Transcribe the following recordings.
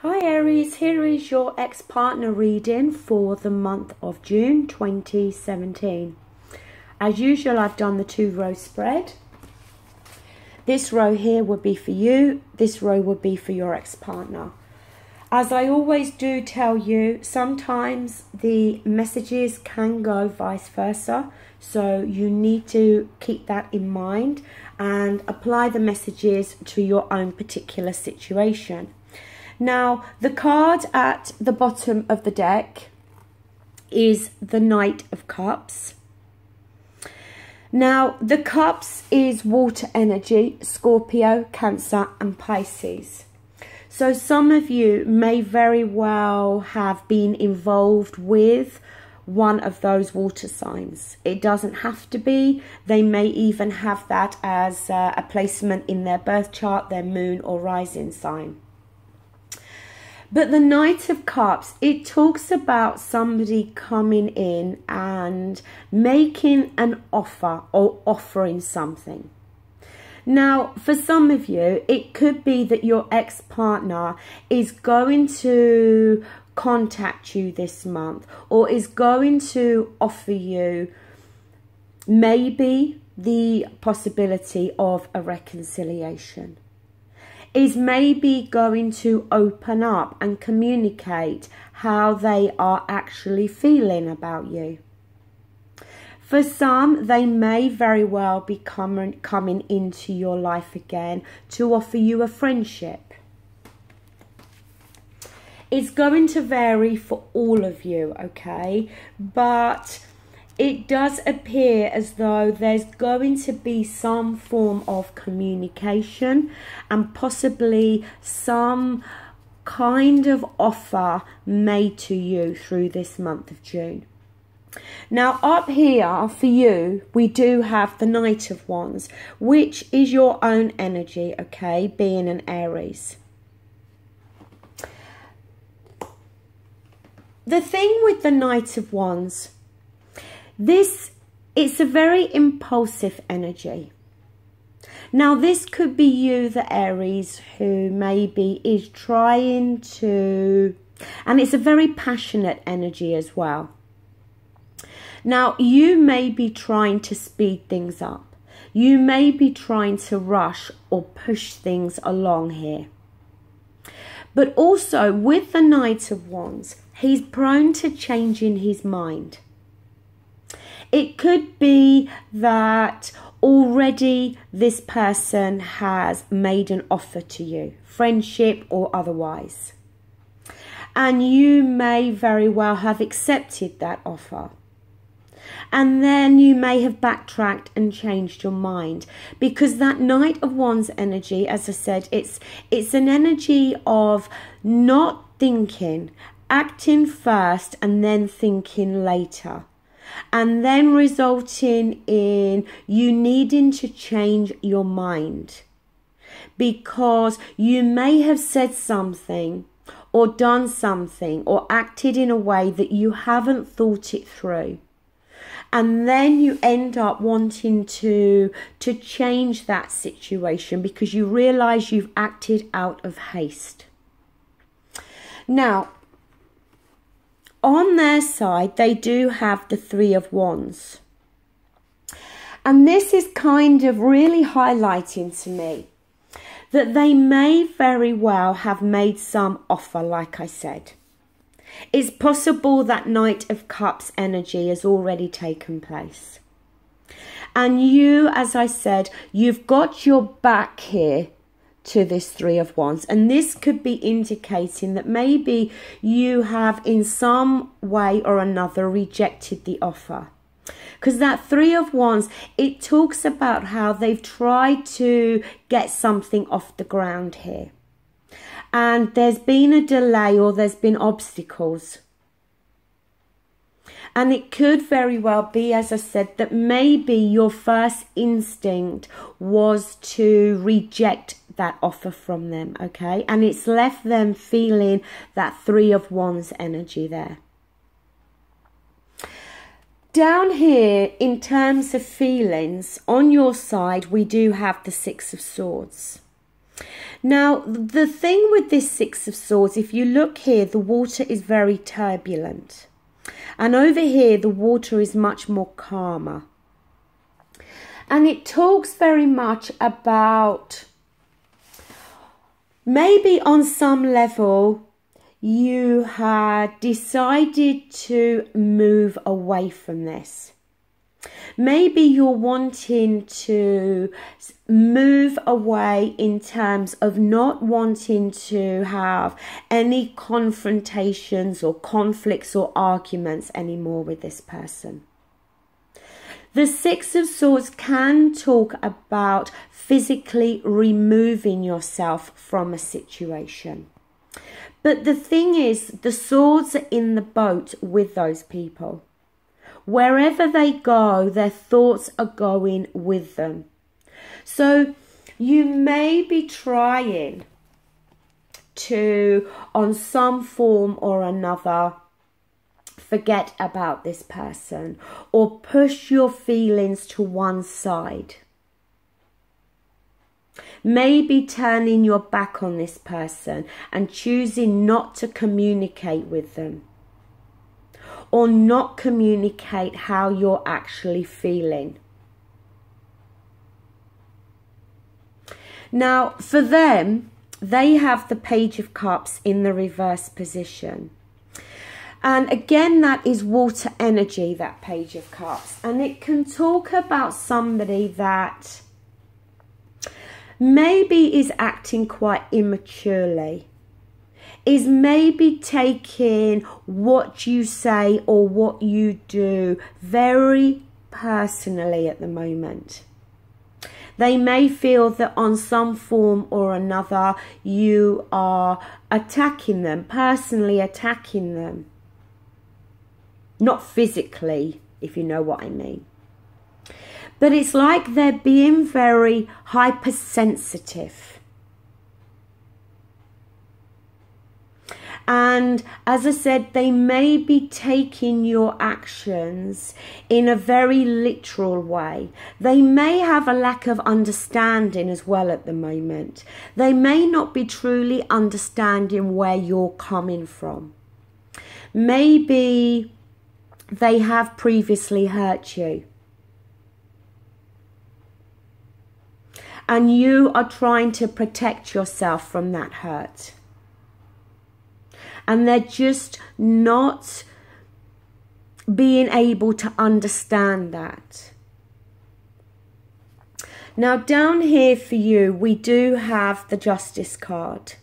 Hi Aries, here is your ex-partner reading for the month of June 2017. As usual, I've done the 2-row spread. This row here would be for you, this row would be for your ex-partner. As I always do tell you, sometimes the messages can go vice versa, so you need to keep that in mind and apply the messages to your own particular situation. Now, the card at the bottom of the deck is the Knight of Cups. Now, the Cups is water energy, Scorpio, Cancer and Pisces. So some of you may very well have been involved with one of those water signs. It doesn't have to be. They may even have that as a placement in their birth chart, their moon or rising sign. But the Knight of Cups, it talks about somebody coming in and making an offer or offering something. Now, for some of you, it could be that your ex-partner is going to contact you this month or is going to offer you maybe the possibility of a reconciliation. Is maybe going to open up and communicate how they are actually feeling about you. For some, they may very well be coming into your life again to offer you a friendship. It's going to vary for all of you, okay? But it does appear as though there's going to be some form of communication and possibly some kind of offer made to you through this month of June. Now, up here for you, we do have the Knight of Wands, which is your own energy, okay, being an Aries. The thing with the Knight of Wands, it's a very impulsive energy. Now, this could be you, the Aries, who maybe is trying to, and it's a very passionate energy as well. Now, you may be trying to speed things up. You may be trying to rush or push things along here. But also, with the Knight of Wands, he's prone to changing his mind. It could be that already this person has made an offer to you, friendship or otherwise. And you may very well have accepted that offer. And then you may have backtracked and changed your mind, because that Knight of Wands energy, as I said, it's an energy of not thinking, acting first and then thinking later. And then resulting in you needing to change your mind, because you may have said something or done something or acted in a way that you haven't thought it through. And then you end up wanting to change that situation because you realize you've acted out of haste. Now, on their side, they do have the 3 of Wands. And this is kind of really highlighting to me that they may very well have made some offer, like I said. It's possible that Knight of Cups energy has already taken place. And you, as I said, you've got your back here to this 3 of Wands, and this could be indicating that maybe you have in some way or another rejected the offer, because that 3 of Wands, it talks about how they've tried to get something off the ground here, and there's been a delay or there's been obstacles. And it could very well be, as I said, that maybe your first instinct was to reject that offer from them, okay? And it's left them feeling that 3 of Wands energy there. Down here, in terms of feelings, on your side, we do have the 6 of Swords. Now, the thing with this Six of Swords, if you look here, the water is very turbulent. And over here, the water is much more calmer. And it talks very much about maybe on some level, you had decided to move away from this. Maybe you're wanting to move away in terms of not wanting to have any confrontations or conflicts or arguments anymore with this person. The Six of Swords can talk about physically removing yourself from a situation. But the thing is, the swords are in the boat with those people. Wherever they go, their thoughts are going with them. So you may be trying to, on some form or another, forget about this person or push your feelings to one side. Maybe turning your back on this person and choosing not to communicate with them, or not communicate how you're actually feeling. Now, for them, they have the Page of Cups in the reverse position. And again, that is water energy, that Page of Cups. And it can talk about somebody that maybe is acting quite immaturely, is maybe taking what you say or what you do very personally at the moment. They may feel that on some form or another you are attacking them, personally attacking them. Not physically, if you know what I mean. But it's like they're being very hypersensitive. And as I said, they may be taking your actions in a very literal way. They may have a lack of understanding as well at the moment. They may not be truly understanding where you're coming from. Maybe they have previously hurt you. And you are trying to protect yourself from that hurt. And they're just not being able to understand that. Now down here for you, we do have the Justice card.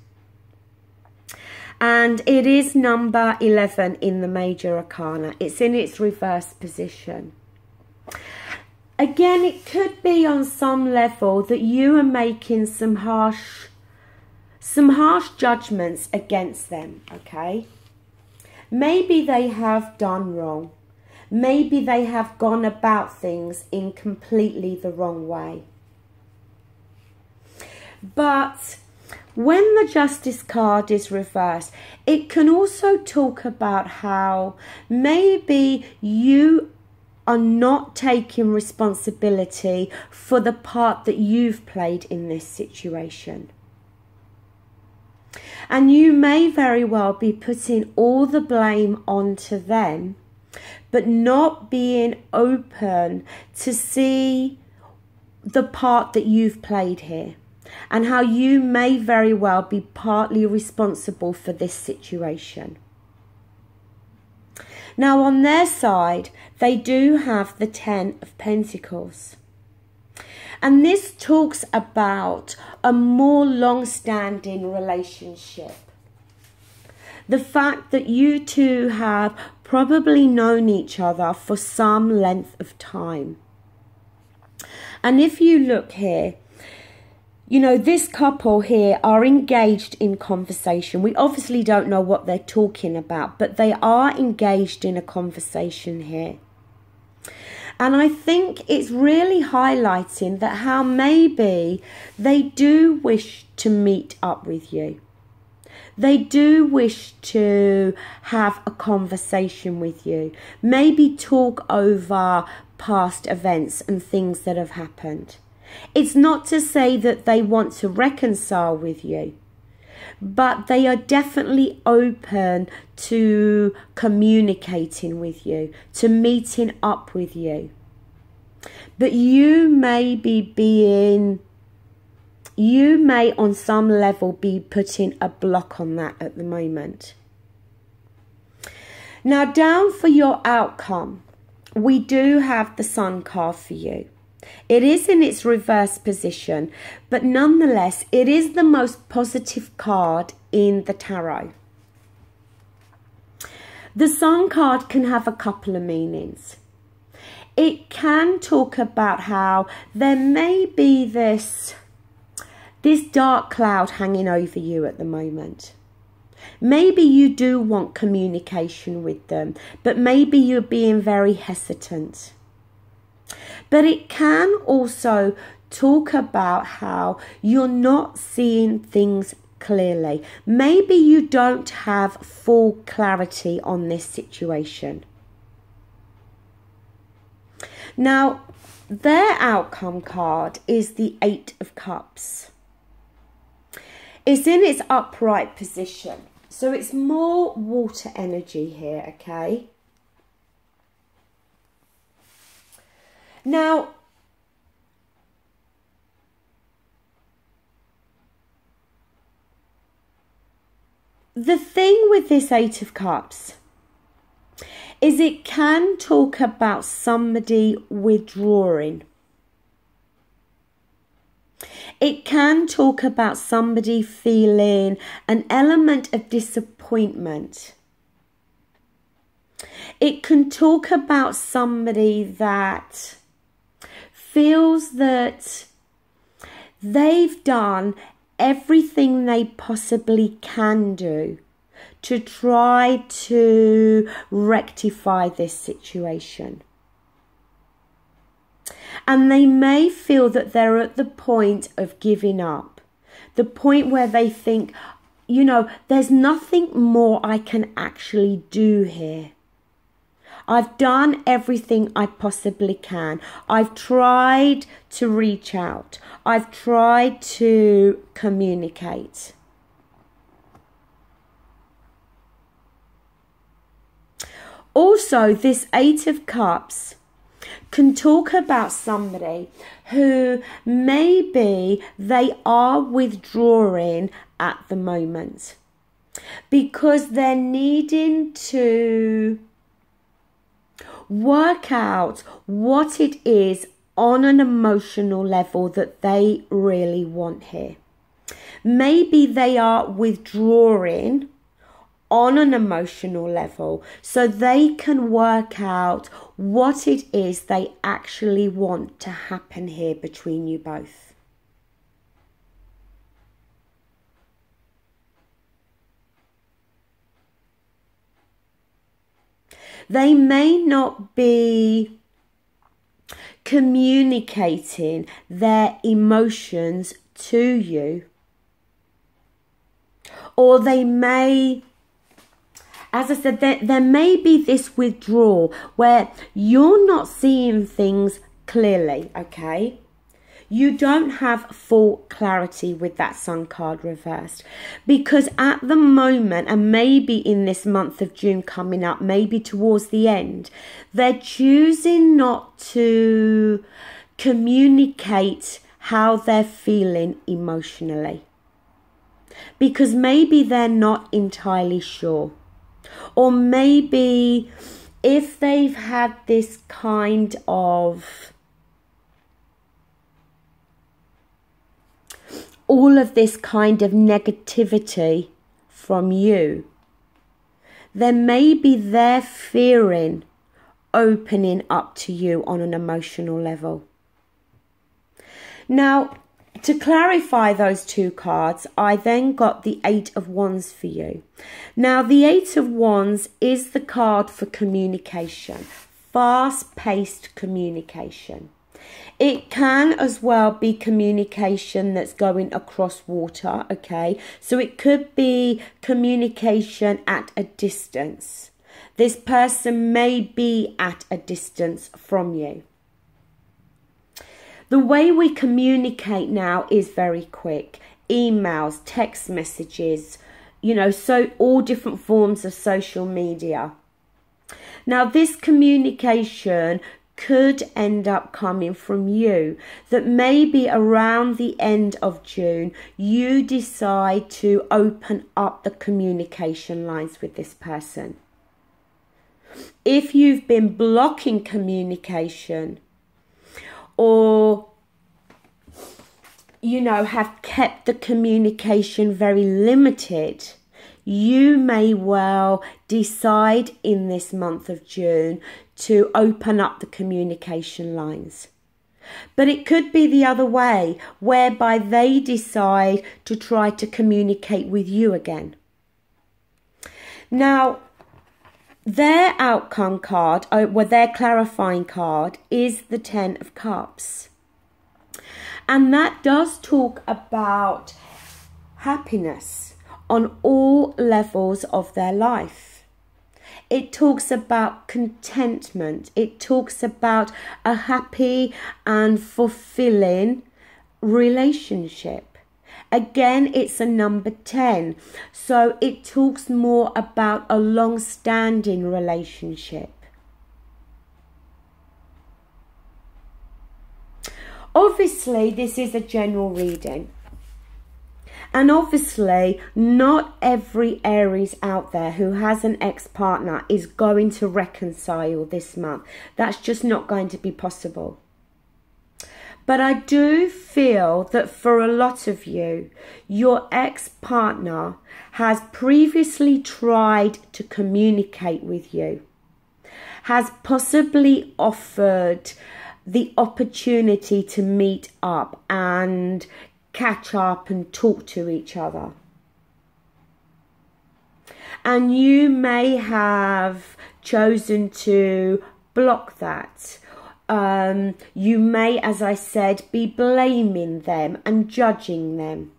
And it is number 11 in the Major Arcana. It's in its reverse position. Again, it could be on some level that you are making some harsh judgments against them, okay? Maybe they have done wrong. Maybe they have gone about things in completely the wrong way. But when the Justice card is reversed, it can also talk about how maybe you are not taking responsibility for the part that you've played in this situation. And you may very well be putting all the blame onto them, but not being open to see the part that you've played here and how you may very well be partly responsible for this situation. Now on their side, they do have the 10 of Pentacles. And this talks about a more long-standing relationship. The fact that you two have probably known each other for some length of time. And if you look here, you know, this couple here are engaged in conversation. We obviously don't know what they're talking about, but they are engaged in a conversation here. And I think it's really highlighting that how maybe they do wish to meet up with you. They do wish to have a conversation with you. Maybe talk over past events and things that have happened. It's not to say that they want to reconcile with you, but they are definitely open to communicating with you, to meeting up with you. But you may on some level be putting a block on that at the moment. Now, down for your outcome, we do have the Sun card for you. It is in its reverse position, but nonetheless, it is the most positive card in the tarot. The Sun card can have a couple of meanings. It can talk about how there may be this dark cloud hanging over you at the moment. Maybe you do want communication with them, but maybe you're being very hesitant. But it can also talk about how you're not seeing things clearly. Maybe you don't have full clarity on this situation. Now, their outcome card is the Eight of Cups. It's in its upright position. So it's more water energy here, okay? Now, the thing with this Eight of Cups is it can talk about somebody withdrawing. It can talk about somebody feeling an element of disappointment. It can talk about somebody that feels that they've done everything they possibly can do to try to rectify this situation. And they may feel that they're at the point of giving up, the point where they think, you know, there's nothing more I can actually do here. I've done everything I possibly can. I've tried to reach out. I've tried to communicate. Also, this Eight of Cups can talk about somebody who maybe they are withdrawing at the moment because they're needing to work out what it is on an emotional level that they really want here. Maybe they are withdrawing on an emotional level so they can work out what it is they actually want to happen here between you both. They may not be communicating their emotions to you, or they may, as I said, there may be this withdrawal where you're not seeing things clearly, okay? You don't have full clarity with that Sun card reversed, because at the moment, and maybe in this month of June coming up, maybe towards the end, they're choosing not to communicate how they're feeling emotionally, because maybe they're not entirely sure. Or maybe if they've had this kind of, all of this kind of negativity from you, then maybe they're fearing opening up to you on an emotional level. Now, to clarify those two cards, I then got the Eight of Wands for you. Now, the Eight of Wands is the card for communication, fast-paced communication. It can as well be communication that's going across water, okay? So it could be communication at a distance. This person may be at a distance from you. The way we communicate now is very quick. Emails, text messages, you know, so all different forms of social media. Now, this communication could end up coming from you, that maybe around the end of June, you decide to open up the communication lines with this person. If you've been blocking communication, or, you know, have kept the communication very limited, you may well decide in this month of June to open up the communication lines. But it could be the other way, whereby they decide to try to communicate with you again. Now, their outcome card, or their clarifying card, is the Ten of Cups. And that does talk about happiness on all levels of their life. It talks about contentment. It talks about a happy and fulfilling relationship. Again, it's a number 10. So it talks more about a long-standing relationship. Obviously, this is a general reading. And obviously, not every Aries out there who has an ex-partner is going to reconcile this month. That's just not going to be possible. But I do feel that for a lot of you, your ex-partner has previously tried to communicate with you, has possibly offered the opportunity to meet up and catch up and talk to each other. And you may have chosen to block that. You may, as I said, be blaming them and judging them.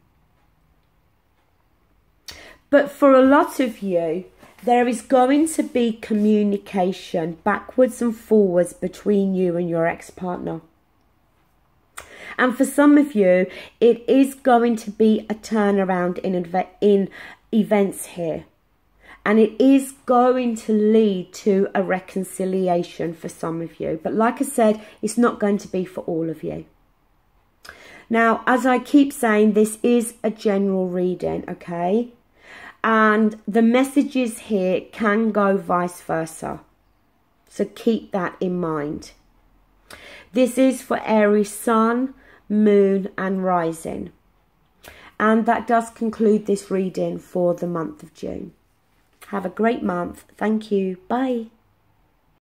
But for a lot of you, there is going to be communication backwards and forwards between you and your ex-partner. And for some of you, it is going to be a turnaround in events here. And it is going to lead to a reconciliation for some of you. But like I said, it's not going to be for all of you. Now, as I keep saying, this is a general reading, okay? And the messages here can go vice versa. So keep that in mind. This is for Aries Sun, Moon and Rising. And that does conclude this reading for the month of June. Have a great month. Thank you. Bye.